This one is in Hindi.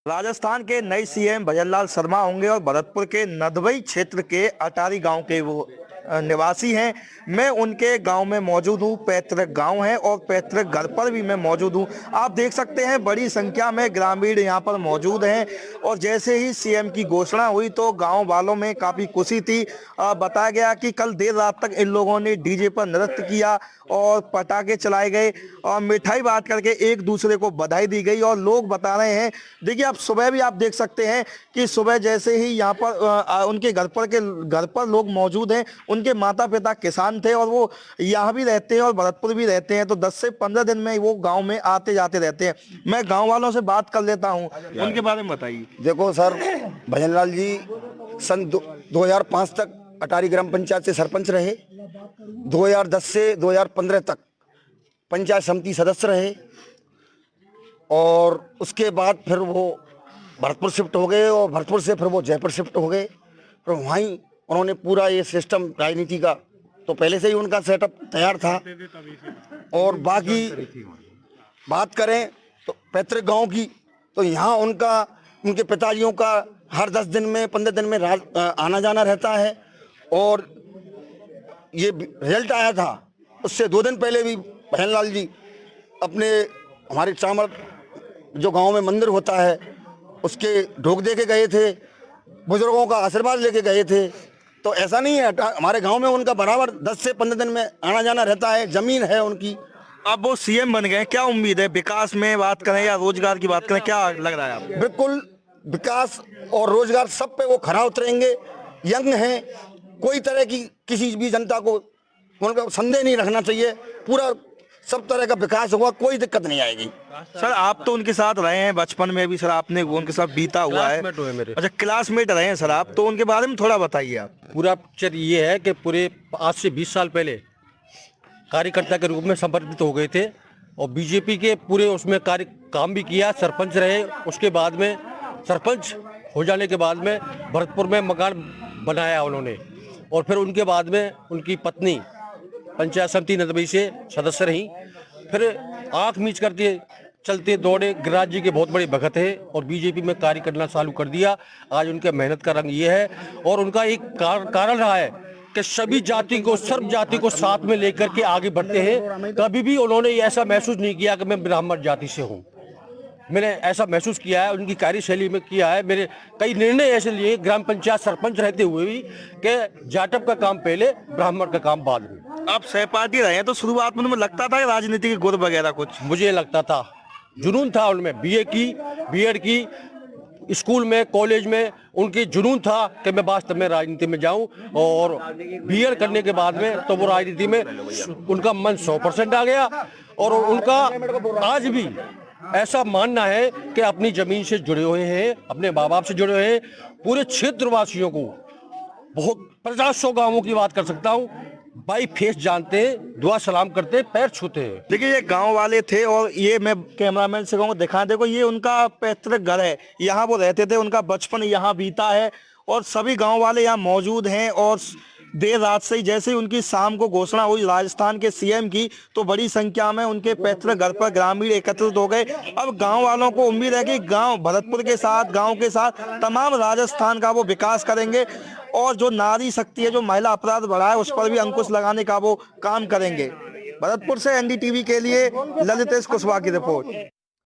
राजस्थान के नए सीएम भजनलाल शर्मा होंगे और भरतपुर के नदबई क्षेत्र के अटारी गांव के वो निवासी हैं। मैं उनके गांव में मौजूद हूं। पैतृक गांव है और पैतृक घर पर भी मैं मौजूद हूं। आप देख सकते हैं बड़ी संख्या में ग्रामीण यहां पर मौजूद हैं और जैसे ही सीएम की घोषणा हुई तो गांव वालों में काफी खुशी थी। बताया गया कि कल देर रात तक इन लोगों ने डीजे पर नृत्य किया और पटाखे चलाए गए और मिठाई बांट करके एक दूसरे को बधाई दी गई। और लोग बता रहे हैं, देखिए आप सुबह भी आप देख सकते हैं कि सुबह जैसे ही यहाँ पर उनके घर पर लोग मौजूद हैं। उनके माता पिता किसान थे और वो यहाँ भी रहते हैं और भरतपुर भी रहते हैं, तो 10 से 15 दिन में वो गांव में आते जाते रहते हैं। मैं गांव वालों से बात कर लेता हूँ, उनके बारे में बताइए। देखो सर, भजनलाल जी सन 2005 तक अटारी ग्राम पंचायत से सरपंच रहे। 2010 से 2015 तक पंचायत समिति सदस्य रहे और उसके बाद फिर वो भरतपुर शिफ्ट हो गए और भरतपुर से फिर वो जयपुर शिफ्ट हो गए। फिर वहीं उन्होंने पूरा ये सिस्टम राजनीति का तो पहले से ही उनका सेटअप तैयार था। और बाकी बात करें तो पैतृक गांव की, तो यहाँ उनके पिताजियों का हर 10 दिन में 15 दिन में आना जाना रहता है। और ये रिजल्ट आया था उससे 2 दिन पहले भी भजनलाल जी अपने हमारे चामर जो गांव में मंदिर होता है उसके ढोक दे के गए थे, बुजुर्गों का आशीर्वाद लेके गए थे। तो ऐसा नहीं है, हमारे गांव में उनका बराबर 10 से 15 दिन में आना जाना रहता है। जमीन है उनकी। अब वो सीएम बन गए, क्या उम्मीद है? विकास में बात करें या रोजगार की बात करें, क्या लग रहा है आपको? बिल्कुल विकास और रोजगार सब पे वो खरा उतरेंगे। यंग हैं, कोई तरह की किसी भी जनता को उनका संदेह नहीं रखना चाहिए। पूरा सब तरह का विकास होगा, कोई दिक्कत नहीं आएगी। सर आप तो उनके साथ रहे हैं बचपन में भी, सर आपने उनके साथ बीता हुआ है। अच्छा, क्लासमेट रहे हैं सर आप, तो उनके बारे में थोड़ा बताइए आप। पूरा पिक्चर ये है कि पूरे आज से 20 साल पहले कार्यकर्ता के रूप में समर्पित हो गए थे और बीजेपी के पूरे उसमें कार्य काम भी किया। सरपंच रहे, उसके बाद में सरपंच हो जाने के बाद में भरतपुर में मकान बनाया उन्होंने। और फिर उनके बाद में उनकी पत्नी पंचायत समिति नदबई से सदस्य रही। फिर आंख मीच करके चलते दौड़े, गिरिराज जी के बहुत बड़े भगत है और बीजेपी में कार्य करना चालू कर दिया। आज उनके मेहनत का रंग ये है और उनका एक कारण रहा है कि सभी जाति को, सर्व जाति को साथ में लेकर के आगे बढ़ते हैं। कभी भी उन्होंने ऐसा महसूस नहीं किया कि मैं ब्राह्मण जाति से हूँ। मैंने ऐसा महसूस किया है, उनकी कार्यशैली में किया है। मेरे कई निर्णय ऐसे लिए ग्राम पंचायत सरपंच रहते हुए भी कि जाटव का काम पहले, ब्राह्मण का काम बाद में। आप सहपाठी रहे हैं तो शुरुआत में लगता था राजनीति के गुर वगैरह कुछ? मुझे लगता था, जुनून था उनमें। बीएड की स्कूल में, कॉलेज में उनकी जुनून था कि मैं वास्तव में राजनीति में जाऊं। और बीएड करने के बाद में तो वो राजनीति में उनका मन 100% आ गया। और उनका आज भी ऐसा मानना है कि अपनी जमीन से जुड़े हुए हैं, अपने माँ बाप से जुड़े हुए हैं। पूरे क्षेत्रवासियों को, बहुत 50-100 गांवों की बात कर सकता हूँ, बाई फेस जानते हैं, दुआ सलाम करते हैं, पैर छूते हैं। देखिए ये गांव वाले थे और ये मैं कैमरामैन से कहूँगा दिखा, देखो ये उनका पैतृक घर है, यहाँ वो रहते थे, उनका बचपन यहाँ बीता है और सभी गांव वाले यहाँ मौजूद हैं। और देर रात से ही जैसे ही उनकी शाम को घोषणा हुई राजस्थान के सीएम की, तो बड़ी संख्या में उनके पैतृक घर पर ग्रामीण एकत्रित हो गए। अब गांव वालों को उम्मीद है कि गांव भरतपुर के साथ, गांव के साथ तमाम राजस्थान का वो विकास करेंगे और जो नारी शक्ति है, जो महिला अपराध बढ़ा है, उस पर भी अंकुश लगाने का वो काम करेंगे। भरतपुर से एनडीटीवी के लिए ललितेश कुशवाहा की रिपोर्ट।